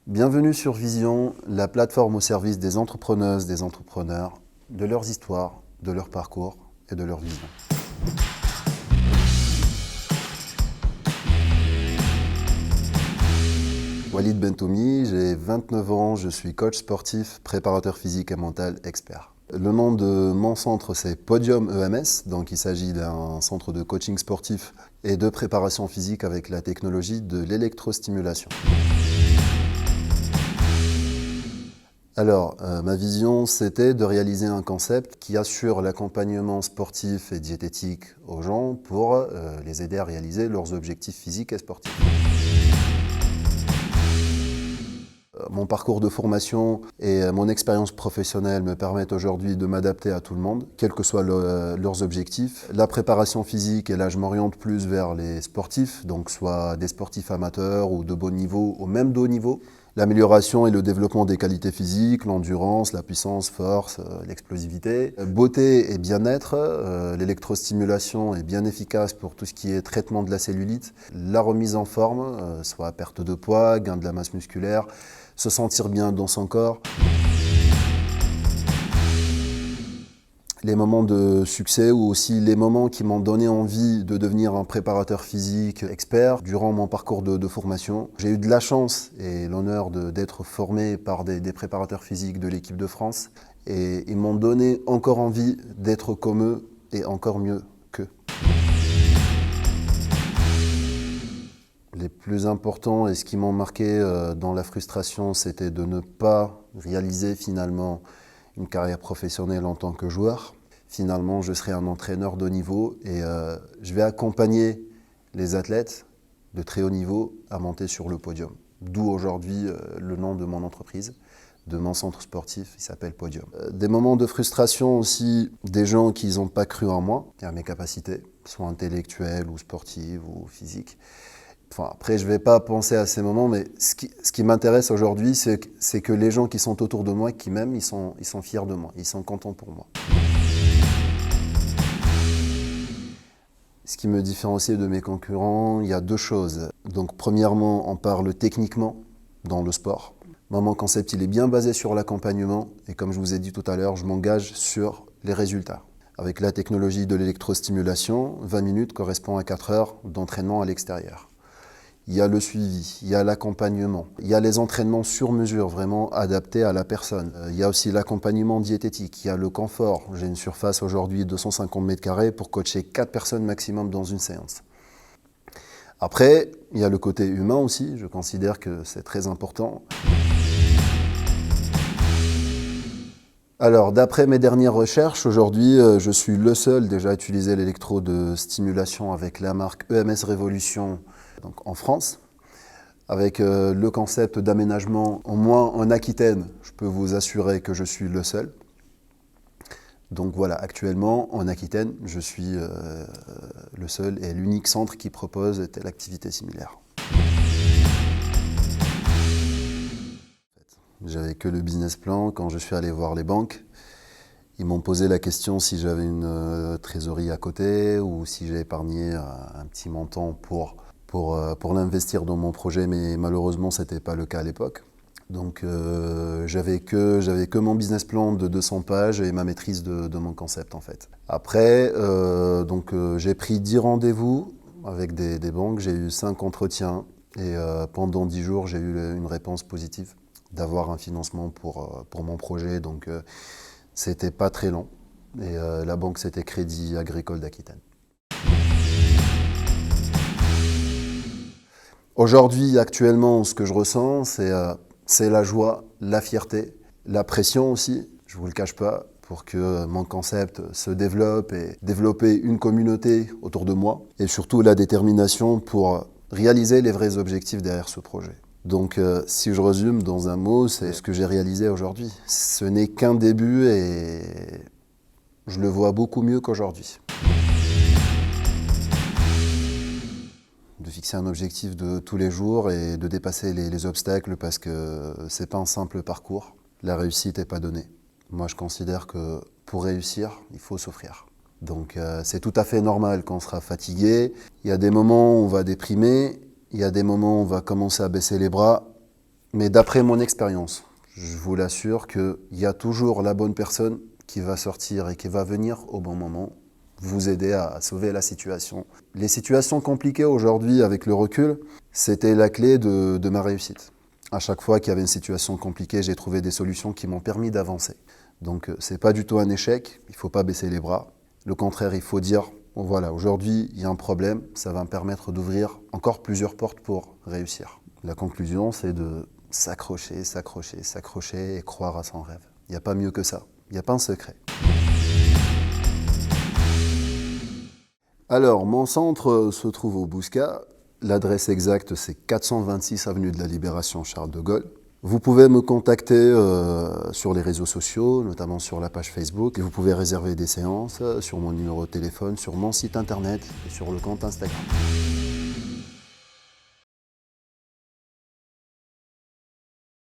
Bienvenue sur Vision, la plateforme au service des entrepreneuses, des entrepreneurs, de leurs histoires, de leur parcours et de leur vision. Walid Bentoumi, j'ai 29 ans, je suis coach sportif, préparateur physique et mental expert. Le nom de mon centre, c'est Podium EMS, donc il s'agit d'un centre de coaching sportif et de préparation physique avec la technologie de l'électrostimulation. Alors, ma vision, c'était de réaliser un concept qui assure l'accompagnement sportif et diététique aux gens pour les aider à réaliser leurs objectifs physiques et sportifs. Mon parcours de formation et mon expérience professionnelle me permettent aujourd'hui de m'adapter à tout le monde, quels que soient leurs objectifs. La préparation physique, et là je m'oriente plus vers les sportifs, donc soit des sportifs amateurs ou de bon niveau ou même de haut niveau. L'amélioration et le développement des qualités physiques, l'endurance, la puissance, force, l'explosivité. Beauté et bien-être, l'électrostimulation est bien efficace pour tout ce qui est traitement de la cellulite. La remise en forme, soit perte de poids, gain de la masse musculaire, se sentir bien dans son corps. Les moments de succès ou aussi les moments qui m'ont donné envie de devenir un préparateur physique expert durant mon parcours de formation. J'ai eu de la chance et l'honneur d'être formé par des préparateurs physiques de l'équipe de France et ils m'ont donné encore envie d'être comme eux et encore mieux qu'eux. Les plus importants et ce qui m'ont marqué dans la frustration, c'était de ne pas réaliser finalement une carrière professionnelle en tant que joueur. Finalement, je serai un entraîneur de haut niveau et je vais accompagner les athlètes de très haut niveau à monter sur le podium. D'où aujourd'hui le nom de mon entreprise, de mon centre sportif, il s'appelle Podium. Des moments de frustration aussi, des gens qui n'ont pas cru en moi, à mes capacités, soit intellectuelles ou sportives ou physiques. Enfin, après, je ne vais pas penser à ces moments, mais ce qui m'intéresse aujourd'hui, c'est que les gens qui sont autour de moi, qui m'aiment, ils sont fiers de moi, ils sont contents pour moi. Ce qui me différencie de mes concurrents, il y a deux choses. Donc, premièrement, on parle techniquement dans le sport. Mon concept, il est bien basé sur l'accompagnement, et comme je vous ai dit tout à l'heure, je m'engage sur les résultats. Avec la technologie de l'électrostimulation, 20 minutes correspond à 4 heures d'entraînement à l'extérieur. Il y a le suivi, il y a l'accompagnement, il y a les entraînements sur mesure vraiment adaptés à la personne. Il y a aussi l'accompagnement diététique, il y a le confort. J'ai une surface aujourd'hui de 250 mètres carrés pour coacher 4 personnes maximum dans une séance. Après, il y a le côté humain aussi, je considère que c'est très important. Alors, d'après mes dernières recherches, aujourd'hui, je suis le seul déjà à utiliser l'électrostimulation avec la marque EMS Révolution donc en France, avec le concept d'aménagement, au moins en Aquitaine, je peux vous assurer que je suis le seul. Donc voilà, actuellement, en Aquitaine, je suis le seul et l'unique centre qui propose telle activité similaire. J'avais que le business plan. Quand je suis allé voir les banques, ils m'ont posé la question si j'avais une trésorerie à côté ou si j'ai épargné un petit montant pour l'investir dans mon projet, mais malheureusement, ce n'était pas le cas à l'époque. Donc j'avais que mon business plan de 200 pages et ma maîtrise de mon concept en fait. Après, j'ai pris 10 rendez-vous avec des banques, j'ai eu 5 entretiens et pendant 10 jours, j'ai eu une réponse positive d'avoir un financement pour mon projet. Donc c'était pas très long et la banque, c'était Crédit Agricole d'Aquitaine. Aujourd'hui, actuellement, ce que je ressens, c'est la joie, la fierté, la pression aussi, je ne vous le cache pas, pour que mon concept se développe et développer une communauté autour de moi. Et surtout la détermination pour réaliser les vrais objectifs derrière ce projet. Donc si je résume dans un mot, c'est ce que j'ai réalisé aujourd'hui. Ce n'est qu'un début et je le vois beaucoup mieux qu'aujourd'hui. De fixer un objectif de tous les jours et de dépasser les obstacles parce que c'est pas un simple parcours. La réussite n'est pas donnée. Moi, je considère que pour réussir, il faut souffrir. Donc c'est tout à fait normal quand on sera fatigué. Il y a des moments où on va déprimer, il y a des moments où on va commencer à baisser les bras, Mais d'après mon expérience, je vous l'assure qu'il y a toujours la bonne personne qui va sortir et qui va venir au bon moment vous aider à sauver la situation. Les situations compliquées aujourd'hui, avec le recul, c'était la clé de ma réussite. À chaque fois qu'il y avait une situation compliquée, j'ai trouvé des solutions qui m'ont permis d'avancer. Donc c'est pas du tout un échec, il ne faut pas baisser les bras. Le contraire, il faut dire, bon, voilà, aujourd'hui il y a un problème, ça va me permettre d'ouvrir encore plusieurs portes pour réussir. La conclusion, c'est de s'accrocher, s'accrocher, s'accrocher et croire à son rêve. Il n'y a pas mieux que ça, il n'y a pas un secret. Alors, mon centre se trouve au Bouscat. L'adresse exacte, c'est 426 avenue de la Libération Charles de Gaulle. Vous pouvez me contacter sur les réseaux sociaux, notamment sur la page Facebook. Et vous pouvez réserver des séances sur mon numéro de téléphone, sur mon site internet et sur le compte Instagram.